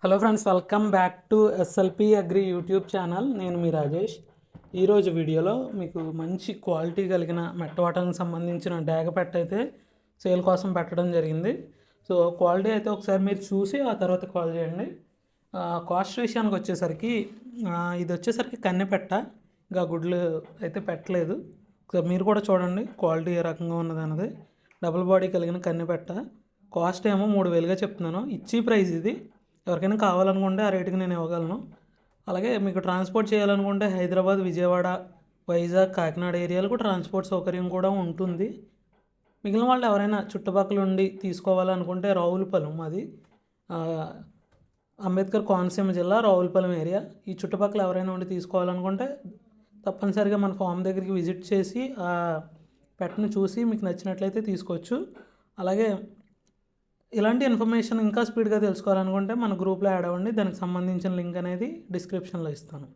Hello friends, welcome back to SLP agri YouTube channel. నేను మీ రాజేష్. ఈరోజు వీడియోలో మీకు మంచి క్వాలిటీ కలిగిన మెట్టవాటానికి సంబంధించిన డాగ పెట్ట అయితే సేల్ కోసం పెట్టడం జరిగింది. సో క్వాలిటీ అయితే ఒకసారి మీరు చూసి ఆ తర్వాత కాల్ చేయండి. కాస్ట్ విషయానికి వచ్చేసరికి ఇది వచ్చేసరికి కన్నెపెట్ట, ఇంకా గుడ్లు అయితే పెట్టలేదు. ఒకసారి మీరు కూడా చూడండి క్వాలిటీ ఏ రకంగా ఉన్నది అన్నది. డబుల్ బాడీ కలిగిన కన్నెపెట్ట. కాస్ట్ ఏమో 3,000గా చెప్తున్నాను. ఇచ్చి ప్రైస్ ఇది. ఎవరికైనా కావాలనుకుంటే ఆ రేటుకి నేను ఇవ్వగలను. అలాగే మీకు ట్రాన్స్పోర్ట్ చేయాలనుకుంటే హైదరాబాద్, విజయవాడ, వైజాగ్, కాకినాడ ఏరియాలకు ట్రాన్స్పోర్ట్ సౌకర్యం కూడా ఉంటుంది. మిగిలిన వాళ్ళు ఎవరైనా చుట్టుపక్కల ఉండి తీసుకోవాలనుకుంటే రావులపాలెం, అది అంబేద్కర్ కోనసీమ జిల్లా రావులపాలెం ఏరియా. ఈ చుట్టుపక్కల ఎవరైనా ఉండి తీసుకోవాలనుకుంటే తప్పనిసరిగా మన ఫామ్ దగ్గరికి విజిట్ చేసి ఆ పెట్టను చూసి మీకు నచ్చినట్లయితే తీసుకోవచ్చు. అలాగే ఇలాంటి ఇన్ఫర్మేషన్ ఇంకా స్పీడ్గా తెలుసుకోవాలనుకుంటే మన గ్రూప్లో యాడ్ అవ్వండి. దానికి సంబంధించిన లింక్ అనేది డిస్క్రిప్షన్లో ఇస్తాను.